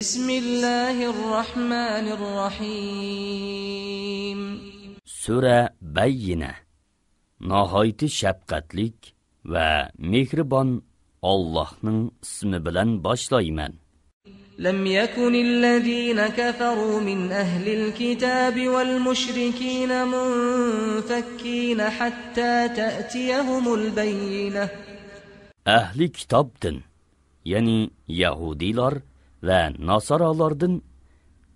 Bismillahirrahmanirrahim. Sura Bayyina. Nihoyat shafqatlik va mehribon Allohning ismi bilan boshlayman. لم يكن الذين كفروا من أهل الكتاب والمشركين منفكين حتى تأتيهم البينة. Ahli kitobdan, yani Yahudilar ve Nasaralardan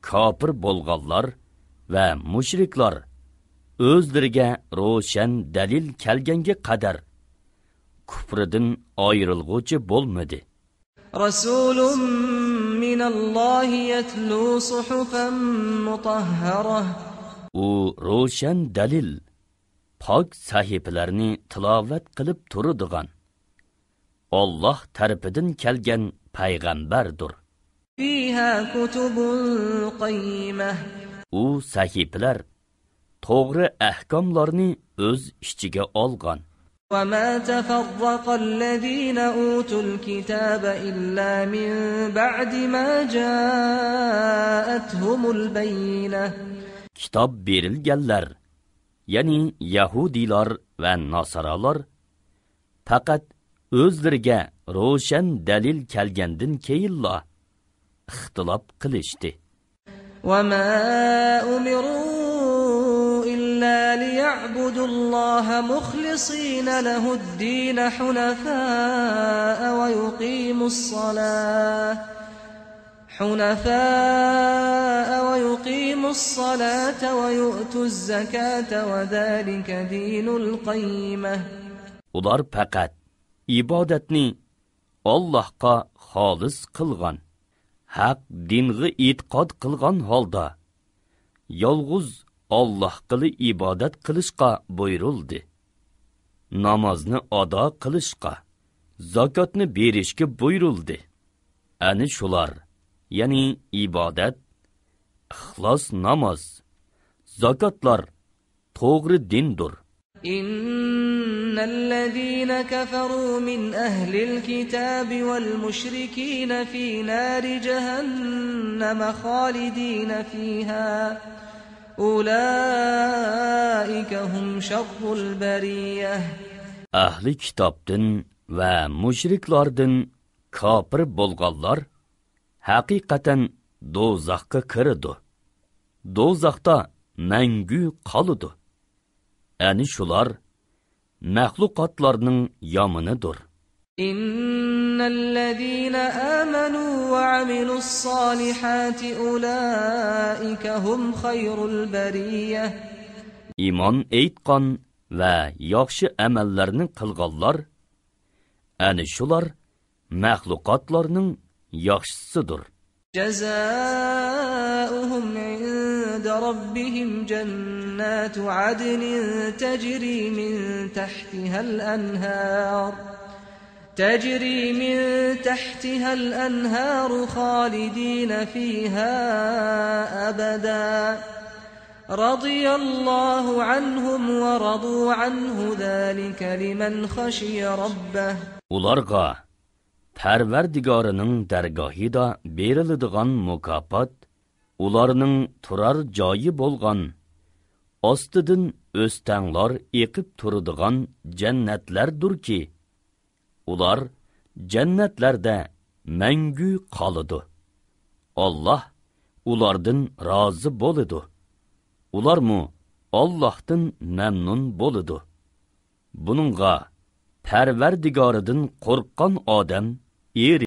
kafir bo'lganlar va mushriklar o'zlariga ro'shan dalil kelganga qadar kufridan ayrilg'uchi bo'lmadi. Rasulun minallohi yatlu suhufan mutahhara. U ro'shan dalil pok sahifalarni tilovat qilib turadigan Allah tarafidan kelgan payg'ambardir. Fiha kutubun qayyimah. U sahifalar to'g'ri ahkomlarni o'z ichiga olgan. وما تفرق الذين أوتوا الكتاب إلا من بعد ما جاءتهم البينة. Kitap berilganlar, yani Yahudilar ve Nasaralar faqat o'zlariga ro'shan dalil kelgandan keyinla ixtilof qilishdi. وما أمروا إلا ليعبدوا الله مخلصين له الدين حنفاء ويقيموا الصلاة ويؤتوا الزكاة وذلك دين القيمة. Ular faqat ibodatni Allohga xolis qilgan, haq dinga e'tiqod qilgan holda yolg'iz Allohga ibodat qilishga buyurildi. Namozni ado qilishga, zakotni berishga buyurildi. Ani shular, ya'ni ibodat, ixlos namoz, zakotlar to'g'ri dindir. إن الذين كفروا من أهل الكتاب والمشركين في نار جهنم خالدين فيها أولئك هم شر البرية. Ahli kitobdan va mushriklardan kafir bo'lganlar haqiqatan do'zaxga kiradi. Do'zaxda mangu qoladi. Ani shular mahluqotlarning yomonidir. Innallazina amanu va amilus solihati ulaika hum khayrul bariyah. Iymon etgan va yaxshi amallarni qilganlar ani shular mahluqotlarning yaxshisidir. جزاؤهم عند ربهم جنات عدن تجري من تحتها الأنهار خالدين فيها أبدا رضي الله عنهم ورضوا عنه ذلك لمن خشي ربه. Ularga Parvardigorining dargohida beriladigan mukofot ularning turar joyi bo'lgan ostidan o'stanglar eqib turadigan jannatlardirki, ular jannatlarda mangu qoladi. Alloh ulardan rozi bo'ladi. Ularmu Allohdan mamnun bo'ladi. Buningga Parvardigoridan qo'rqqan odam